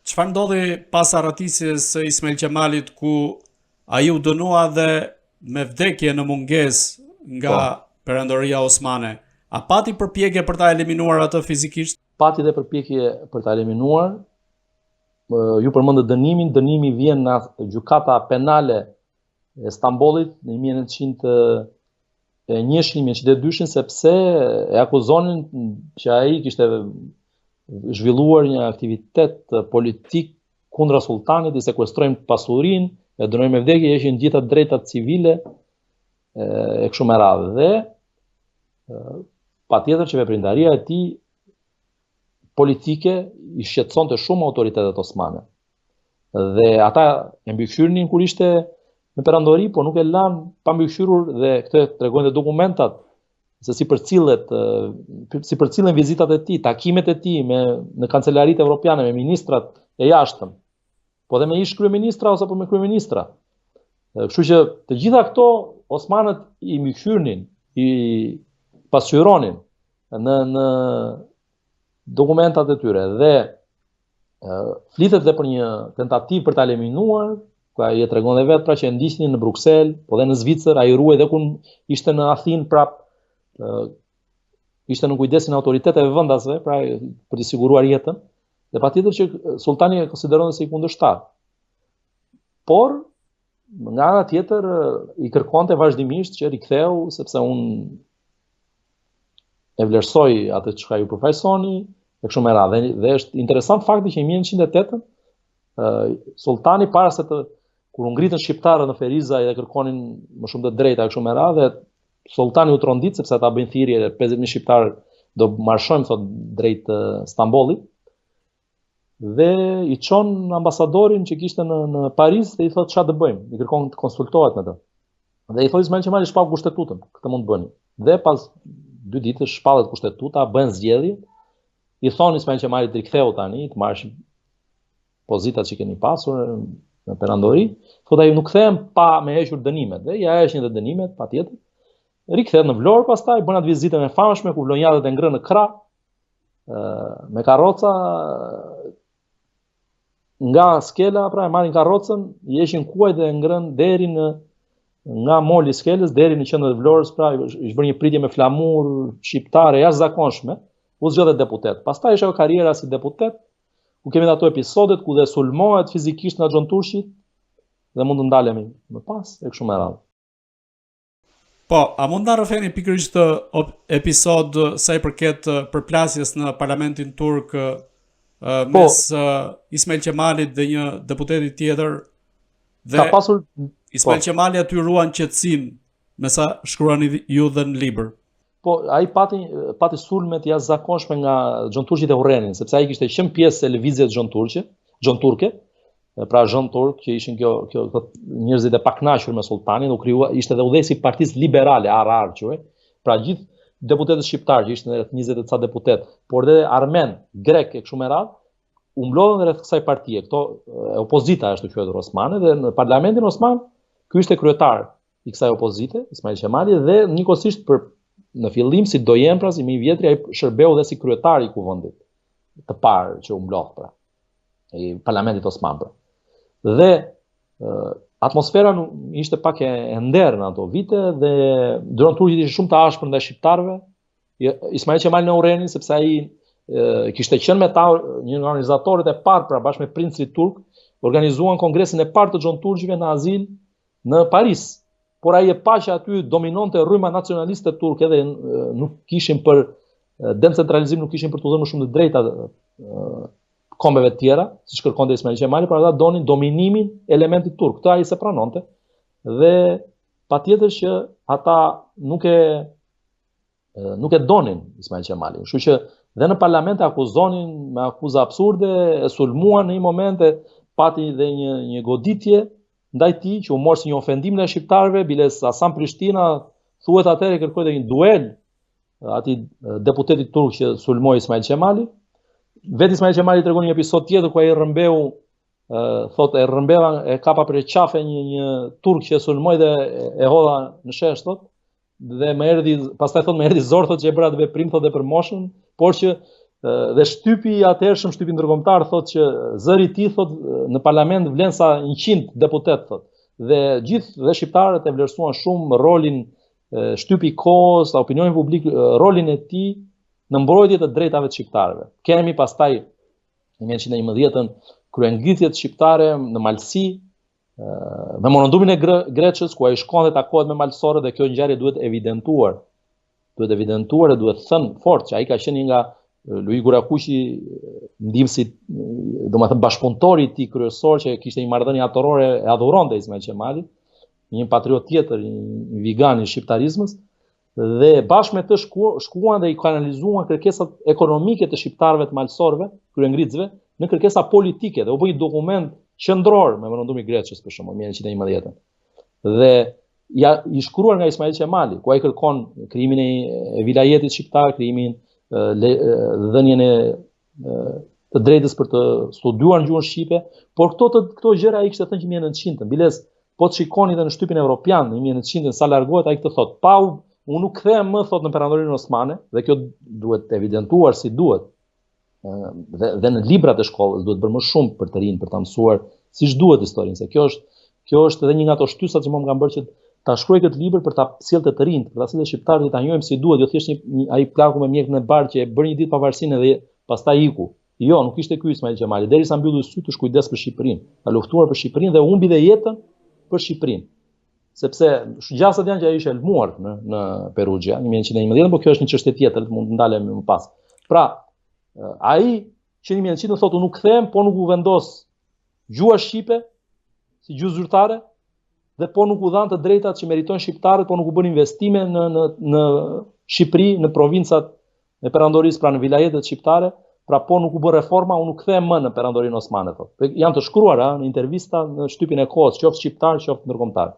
Çfarë ndodhi pas arratisjes së Ismail Qemalit ku ai u dënua dhe me vdekje në mungesë nga Perandoria Osmane? A pati përpjekje për ta eliminuar atë fizikisht? Pati dhe përpjekje për ta eliminuar. Ju përmendët dënimin. Dënimi vjen nga gjykata penale e Stambollit në 1901 me qytet dyshin sepse e akuzonin që ai kishte zhvilluar një aktivitet politik kundra sultanit, i sekuestrojnë pasurinë, e dënojnë me vdekje, ishin gjitha drejtat civile e kështu me radhë. Dhe patjetër që veprimtaria e tij politike i shqetësonte shumë autoritetet osmane. Dhe ata e mbikëqyrnin kur ishte në perandori, por nuk e lanë pa mbikëqyrur, dhe këtë tregojnë dokumentat se si përcillen vizitat e tij, takimet e tij në kancelaritë evropiane me ministrat e jashtëm, po dhe me ish kryeministra ose me kryeministra. Kështu që të gjitha këto osmanët i mbikëqyrnin, i pasqyronin në dokumentat e tyre, dhe flitet dhe për një tentativë për ta eliminuar, ku ai e tregon dhe vetë pra që e ndiqnin në Bruksel, po dhe në Zvicër, ai ruaj dhe kur ishte në Athinë prap, ishte në kujdesin e autoriteteve vendasve, pra për të siguruar jetën, dhe patjetër që sultani e konsideronte si kundërshtar. Por nga ana tjetër i kërkonte vazhdimisht që riktheu, sepse unë e vlerësoj atë çka ju përfaqësoni e kështu me radhë. Dhe është interesant fakti që në 1908 sultani para se kur u ngritën shqiptarët në Ferizaj dhe kërkonin më shumë të drejta e kështu me radhë, sultani u trondit sepse ata bëjnë thirrje 50.000 shqiptarë do marshojmë thot drejt Stambollit, dhe i çon ambasadorin që kishte në Paris dhe i thot çfarë të bëjmë, i kërkon të konsultohet me të. Dhe i thot Ismail Qemali shpall kushtetutën, këtë mund të bëni. Dhe pas 2 ditësh shpallet kushtetuta, bën zgjedhje, i thon Ismail Qemalit të riktheu tani, të marrësh pozitat që keni pasur në perandori, thot ai nuk kthehem pa me hequr dënimet, dhe ja heqin dhe dënimet patjetër. Rikthehet në Vlorë pastaj, bën atë vizitën e famshme ku vlonjatët e ngrënë në krah me karroca nga skela, pra e marrin karrocën, i heqin kuajt dhe e ngrënë deri nga moli i skelës deri në qendrën e Vlorës, pra është bërë një pritje me flamur shqiptare jashtëzakonshme, u zgjodhet deputet. Pastaj është ajo karriera si deputet, ku kemi ato episodet ku dhe sulmohet fizikisht nga Xhon Turqi dhe mund të ndalemi më pas e kështu me radhë. Po, a mund të rrëfeni pikërisht episod sa i përket përplasjes në parlamentin turk mes Ismail Qemalit dhe një deputeti tjetër, dhe Ismail Qemali aty ruan qetësinë, me sa shkruani ju dhe në libër. Po, ai pati sulmet jashtëzakonshme nga Xhon Turqi dhe urrenin, sepse ai kishte qenë pjesë e lëvizjes Xhon Turke, pra Xhon Turk, që ishin kjo njerëzit e pakënaqur me sultanin, ishte dhe udhëhesi i Partisë Liberale, ARR quhej, pra gjithë deputetët shqiptarë, që ishte rreth 20 e ca deputet, por dhe armen, grek e kështu me radhë, u mblodhen rreth kësaj partie. Këto opozita është quajtur osmane, dhe në parlamentin osman ky ishte kryetar i kësaj opozite, Ismail Qemali, dhe njëkohësisht në fillim si dojen, pra si më i vjetri, ai shërbeu dhe si kryetar i kuvendit të parë që u mblodh, pra i parlamentit osman. Dhe atmosfera ishte pak e nder në ato vite, dhe Xhon Turqi ishte shumë të ashpër ndaj shqiptarëve. Ismail Qemali në urrenin sepse ai kishte qenë me ta një nga organizatorët e parë, pra bashkë me princin turk, organizuan kongresin e parë të Xhon Turqive në azil në Paris. Por ai e pa që aty dominonte rryma nacionaliste turke dhe nuk kishin për decentralizim, nuk kishin për të dhënë më shumë të drejta kombeve të tjera, siç kërkonte Ismail Qemali, por ata donin dominimin e elementit turk. Këtë ai se pranonte, dhe patjetër që ata nuk e donin Ismail Qemalin. Kështu që dhe në parlament e akuzonin me akuza absurde, e sulmuan në një moment, pati dhe një goditje ndaj tij që u mor si një ofendim ndaj shqiptarëve, biles Hasan Prishtina thuhet atëherë kërkoi një duel atij deputetit turk që sulmoi Ismail Qemali. Vetë Ismail Qemali tregon një episod tjetër ku ai rrëmbeu, thotë e rrëmbeva, e kapa për qafe një turk që sulmoi dhe e hodha në shesh, thotë, dhe pastaj thotë më erdhi zor, thotë që e bëra të veprim, thotë, dhe për moshën, por që Dhe shtypi atëhershëm, shtypi ndërkombëtar, thotë që zëri i tij thotë në parlament vlen sa 100 deputet thotë. Dhe gjithë dhe shqiptarët e vlerësuan shumë rolin shtypi i kohës, opinioni publik, rolin e tij në mbrojtje të drejtave të shqiptarëve. Kemi pastaj në 1911-ën kryengritjet shqiptare në Malsi, memorandumin e Greçës, ku ai shkon dhe takohet me malsorët, dhe kjo ngjarje duhet evidentuar. Duhet evidentuar dhe duhet thënë fort që ai ka qenë nga Luigi Gurakuqi, ndihmësi, domethënë bashkëpunëtori i tij kryesor, që kishte një marrëdhënie atorore e adhuronte Ismail Qemalin, një patriot tjetër, një vigan i shqiptarizmës, dhe bashkë me të shkuan dhe i kanalizuan kërkesat ekonomike të shqiptarëve të malsorëve, kryengritësve, në kërkesa politike, dhe u bë një dokument qendror, memorandumi i Greçës për shembull, 1911. Dhe i shkruar nga Ismail Qemali, ku ai kërkon krijimin e vilajetit shqiptar, krijimin dhënien e të drejtës për të studiuar në gjuhën shqipe, por këto gjëra ai kishte thënë që 1900, biles po të shikoni edhe në shtypin evropian në 1900 sa largohet ai këtë thotë, unë nuk kthehem më thotë në perandorinë osmane, dhe kjo duhet evidentuar si duhet. Dhe në librat e shkollës duhet bërë më shumë për të rinj, për ta mësuar siç duhet historinë, se kjo është edhe një nga ato shtysat që më kanë bërë që ta shkruaj këtë libër për ta sjellë të rinjt, për ta sjellë shqiptarët ta njohim si duhet, jo thjesht ai plaku me mjekën e bardhë që e bëri një ditë pavarësinë dhe pastaj iku. Jo, nuk ishte ky Ismail Qemali, derisa mbylli sy të kujdes për Shqipërinë, ka luftuar për Shqipërinë dhe humbi dhe jetën për Shqipërinë. Sepse gjasat janë që ai ishte elmuar në Perugia në 1911, por kjo është një çështje tjetër, mund të ndalemi më pas. Pra, ai që në 1900 thotë unë nuk kthehem, po nuk u vendos gjua shqipe si gjuhë zyrtare, dhe po nuk u dhanë të drejtat që meritojnë shqiptarët, po nuk u bën investime në Shqipëri, në provincat e perandorisë, pra në vilajetet shqiptare, pra po nuk u bë reforma, unë nuk kthehem më në perandorinë osmane thotë. Janë të shkruara në intervista në shtypin e kohës, qoftë shqiptar, qoftë ndërkombëtar.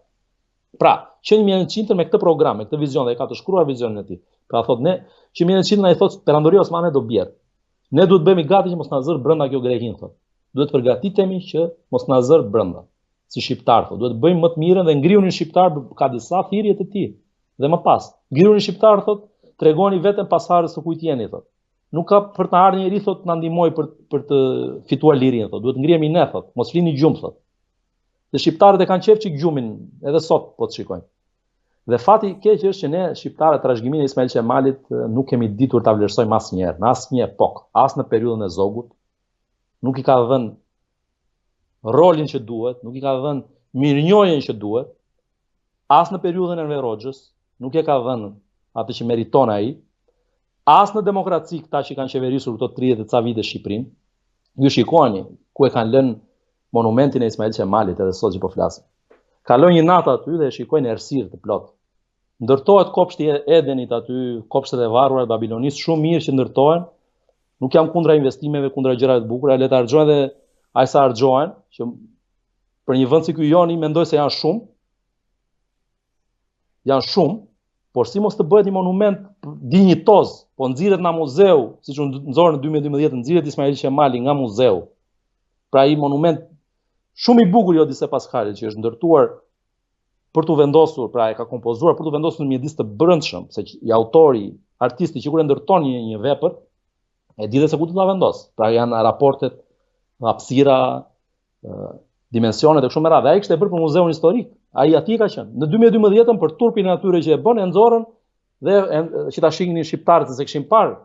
Pra, që në 1900 me këtë program, me këtë vizion, dhe ka të shkruar vizionin e tij. Pra thotë ne, që 1900 ai thotë perandoria osmane do bjerë. Ne duhet bëhemi gati që mos na zër brenda kjo grehin thotë. Duhet përgatitemi që mos na zër brenda. Si shqiptar, thotë, duhet bëjmë më të mirën dhe ngrihunin shqiptar, ka disa thirrje të tij. Dhe më pas, ngrihunin shqiptar, thotë, tregoni veten pasardhës së kujt jeni, thotë. Nuk ka për të ardhur njëri, thotë, na ndihmoj për të fituar lirinë, thotë. Duhet ngrihemi ne, thotë, mos flini gjumë, thotë. Dhe shqiptarët e kanë qejf çik gjumin edhe sot po të shikojnë. Dhe fati i keq është që ne shqiptarët trashëgiminë e Ismail Qemalit nuk kemi ditur ta vlerësojmë asnjëherë, në asnjë epokë, as në periudhën e Zogut. Nuk i ka dhënë rolin që duhet, nuk i ka dhënë mirënjohjen që duhet, as në periudhën e Enver Hoxhës, nuk e ka dhënë atë që meriton ai, as në demokraci këta që kanë qeverisur këto 30 e ca vite Shqipërinë. Ju shikoni ku e kanë lënë monumentin e Ismail Qemalit edhe sot që po flasim. Kalojnë një natë aty dhe shikojnë errësirë të plot. Ndërtohet kopshti i Edenit aty, kopshtet e varura të Babilonisë, shumë mirë që ndërtohen. Nuk jam kundra investimeve, kundra gjërave të bukura, le të harxojnë dhe aq sa harxohen, që për një vend si ky joni mendoj se janë shumë. Janë shumë, por si mos të bëhet një monument dinjitoz, po nxirret nga muzeu, siç u nxorën në 2012, nxirret Ismail Qemali nga muzeu. Pra ai monument shumë i bukur, jo dise Paskalit, që është ndërtuar për të vendosur, pra e ka kompozuar për të vendosur në mjedis të brendshëm, se i autori, artisti që kur e ndërton një vepër, e di dhe se ku të ta vendos. Pra janë raportet, hapësira, dimensionet e kështu me radhë. Ai kishte bërë për muzeun historik. Ai aty ka qenë. Në 2012 për turpin e atyre që e bën, e nxorën dhe që ta shihnin shqiptarët se kishin parë.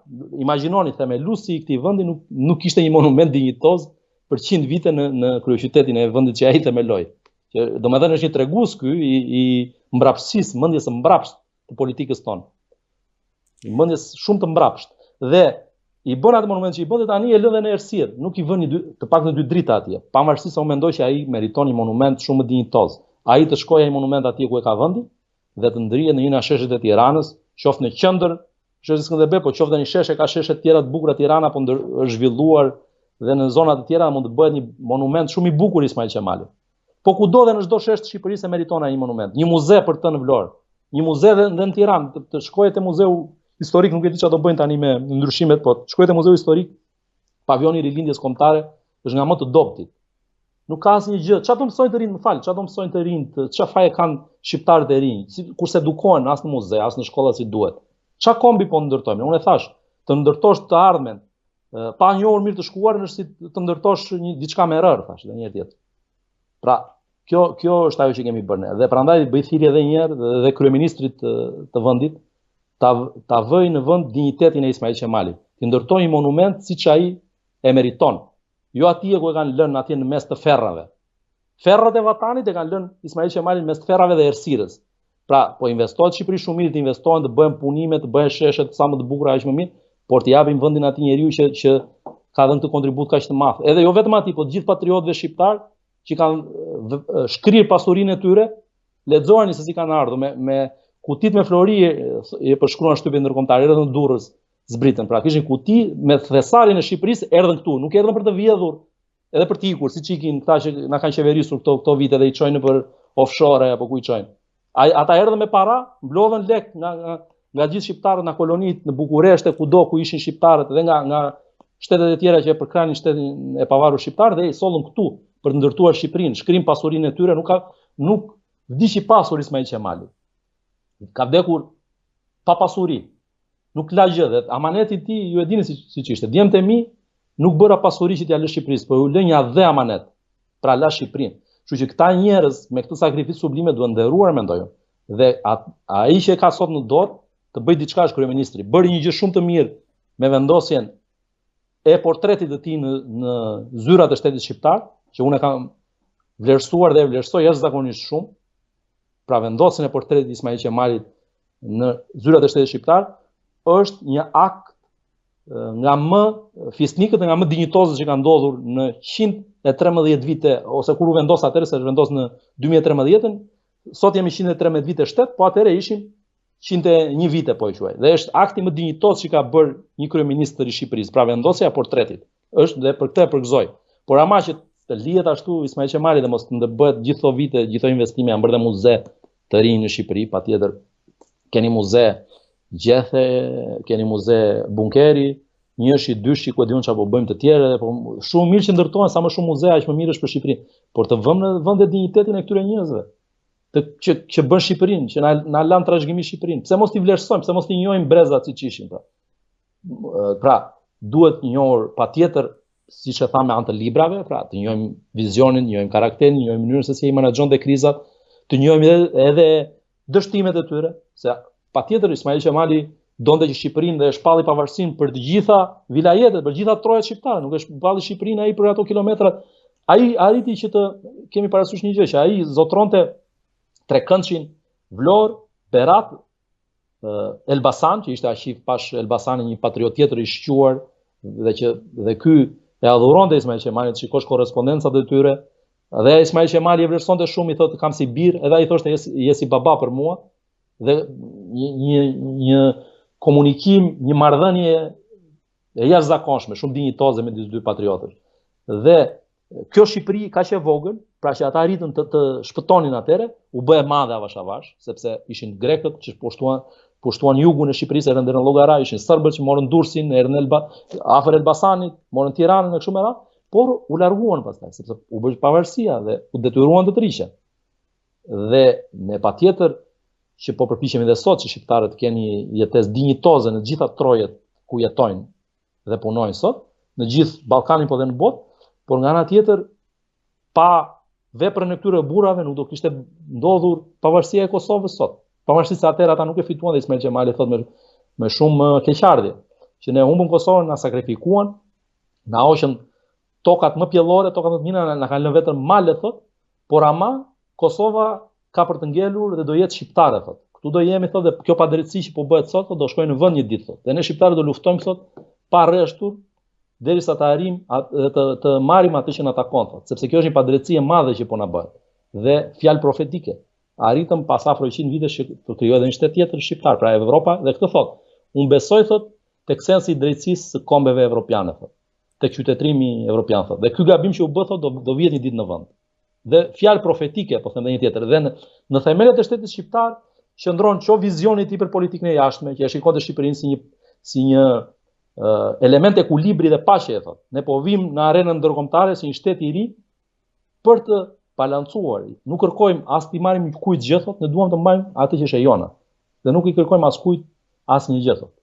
Imagjinoni, themeluesi i këtij vendi nuk kishte një monument dinjitoz për 100 vite në kryeqytetin e vendit që ai themeloi. Që domethënë është një tregues ky i mbrapsisë, mendjes së mbrapsht të politikës tonë. Mendjes shumë të mbrapsht. Dhe i bën atë monument që i bën dhe tani e lën dhe në errësirë, nuk i vën të paktën 2 drita atje. Pavarësisht se unë mendoj që ai meriton një monument shumë më dinjitoz. Ai të shkojë ai monument atje ku e ka vendi dhe të ndrihet në një nga sheshet e Tiranës, qoftë në qendër, sheshe Skënderbeu, po qoftë në një sheshe ka sheshe të tjera të bukura Tirana, po është zhvilluar dhe në zona të tjera mund të bëhet një monument shumë i bukur Ismail Qemalit. Po kudo dhe në çdo shesh të Shqipërisë meriton ai një monument, një muze për të në Vlorë, një muze dhe në Tiranë, të shkohet te muzeu historik, nuk e di çfarë do bëjnë tani me ndryshimet, po shkohet te muzeu historik, pavioni i rilindjes kombëtare është nga më të dobtit. Nuk ka asnjë gjë. Çfarë do mësojnë të rinj, çfarë do mësojnë të rinj, çfarë faje kanë shqiptarët e rinj, kurse edukohen as në muze, as në shkolla si duhet. Çfarë kombi po ndërtojmë? Unë e thash, të ndërtosh të ardhmen pa njohur mirë të shkuarin është si të ndërtosh diçka me rër, thash, edhe një herë tjetër. Pra, kjo është ajo që kemi bërë ne. Dhe prandaj bëj thirrje edhe një herë dhe kryeministrit të vendit ta vëj në vend dinjitetin e Ismail Qemalit, të ndërtojë një monument siç ai e meriton. Jo atje ku e kanë lënë atje në mes të ferrave. Ferrat e vatanit e kanë lënë Ismail Qemalin mes të ferrave dhe errësirës. Pra, po investohet Shqipëri shumë mirë, të investohen, të bëhen punime, të bëhen sheshet sa më të bukura aq më mirë, por të japim vendin atij njeriu që ka dhënë këtë kontribut kaq të madh. Edhe jo vetëm atij, po të gjithë patriotëve shqiptar që kanë shkrirë pasurinë e tyre, lexojeni se si kanë ardhur me kutit me flori e përshkruan shtypin ndërkombëtar, erdhën në Durrës, zbritën. Pra kishin kuti me thesarin e Shqipërisë, erdhën këtu, nuk erdhën për të vjedhur, edhe për të ikur, siç ikin këta që na kanë qeverisur këto vite dhe i çojnë për offshore apo ku i çojnë. Ata erdhën me para, mblodhen lek nga gjithë shqiptarët në kolonitë, në Bukuresht, kudo ku ishin shqiptarët dhe nga shtetet e tjera që e përkranin shtetin e pavarur shqiptar dhe i sollën këtu për të ndërtuar Shqipërinë, shkrim pasurinë e tyre, nuk vdiq i pasur Ismail Qemali. Ka vdekur pa pasuri. Nuk la gjë dhe amaneti i tij ju e dini siç ishte. Djemtë e mi nuk bëra pasuri që t'ia lë Shqipërisë, por u lë një dhe amanet. Pra la Shqipërinë. Kështu që këta njerëz me këtë sakrificë sublime duhen nderuar mendoj. Dhe ai që ka sot në dorë të bëj diçka është kryeministri. Bëri një gjë shumë të mirë me vendosjen e portretit të tij në zyrat e shtetit shqiptar, që unë kam vlerësuar dhe e vlerësoj jashtëzakonisht shumë. Pra vendosjen e portretit të Ismail Qemalit në zyrat e shtetit shqiptar është një akt nga më fisnikët dhe nga më dinjitozët që kanë ndodhur në 113 vite, ose kur u vendos atëherë, se është vendos në 2013, sot jemi 113 vite shtet, po atëherë ishim 101 vite, po e quaj. Dhe është akti më dinjitos që ka bërë një kryeministër i Shqipërisë, pra vendosja e portretit. Është dhe për këtë e përgëzoj. Por ama që të lihet ashtu Ismail Qemali dhe mos të ndërbehet gjithë këto vite, gjithë këto investime, janë bërë muze të rinj në Shqipëri, patjetër. Keni muze Gjethe, keni muze Bunkeri, njëshi, dyshi, ku e diun çapo bëjmë të tjerë, po shumë mirë që ndërtohen sa më shumë muze, aq më mirë është për Shqipërinë. Por të vëmë në vend dinjitetin e këtyre njerëzve, që bën Shqipërinë, që na lan trashëgimi Shqipërinë. Pse mos t'i vlerësojmë, pse mos t'i njohim brezat siç ishin pra. Pra, duhet njohur patjetër, siç e thamë me anë të librave, pra të njohim vizionin, njohim karakterin, njohim mënyrën se si ai menaxhon krizat, të njohim edhe dështimet e tyre, se patjetër Ismail Qemali donte që Shqipërinë dhe shpalli pavarësinë për të gjitha vilajetet, për të gjitha trojet shqiptare, nuk e shpalli Shqipërinë ai për ato kilometrat. Ai arriti që të kemi parasysh një gjë, që ai zotronte Trekëndshin, Vlorë, Berat, Elbasan, që ishte arkiv pash Elbasani, një patriot tjetër i shquar dhe ky e adhuronte Ismail Qemalin, shikosh korrespondencat e tyre. Dhe Ismail Qemali e vlerësonte shumë, i thotë kam si bir, edhe ai thoshte je si baba për mua. Dhe një komunikim, një marrëdhënie e jashtëzakonshme, shumë dinjitoze me dy patriotësh. Dhe kjo Shqipëri kaq e vogël, pra që ata arritën të shpëtonin atëre, u bë e madhe avash avash, sepse ishin grekët që pushtuan jugun e Shqipërisë, erdhën deri në Llogara, ishin serbët që morën Durrësin, erdhën afër Elbasanit, morën Tiranën e kështu me radhë, por u larguan pastaj, sepse u bë pavarësia dhe u detyruan të trishen. Dhe ne patjetër që po përpiqemi edhe sot që shqiptarët të kenë jetesë dinjitoze në gjitha trojet ku jetojnë dhe punojnë sot, në gjithë Ballkanin po dhe në botë, por nga ana tjetër pa veprën e këtyre burrave nuk do kishte ndodhur pavarësia e Kosovës sot. Pavarësisht se atëherë ata nuk e fituan dhe Ismail Qemali thotë me shumë keqardhje, që ne humbëm Kosovën, na sakrifikuan, na hoqën tokat më pjellore, tokat më të mira, na kanë lënë vetëm male thotë, por ama Kosova ka për të ngelur dhe do jetë shqiptare thotë. Këtu do jemi thotë dhe kjo padrejtësi që po bëhet sot do shkojë në vend një ditë thotë. Dhe ne shqiptarët do luftojmë thotë pa rreshtur derisa të arrijmë dhe të marrim atë që na takon thotë, sepse kjo është një padrejtësi e madhe që po na bëhet. Dhe fjalë profetike. Arritëm pas afro 100 vitesh që të krijojë edhe një shtet tjetër shqiptar, pra Evropa, dhe këtë thotë. Unë besoj thotë tek sensi i drejtësisë së kombeve evropiane thotë, tek qytetërimi evropian thotë. Dhe ky gabim që u bë thotë do vihet një ditë në vend. Dhe fjalë profetike, po them edhe një tjetër, dhe në themelet e shtetit shqiptar qëndron ço vizioni i tij për politikën e jashtme, që e shikonte Shqipërinë si një element ekuilibri dhe paqe, thotë. Ne po vim në arenën ndërkombëtare si një shtet i ri për të balancuar. Nuk kërkojmë as të marrim kujt gjë, thotë, ne duam të mbajmë atë që është e jona. Dhe nuk i kërkojmë as kujt asnjë gjë, thotë.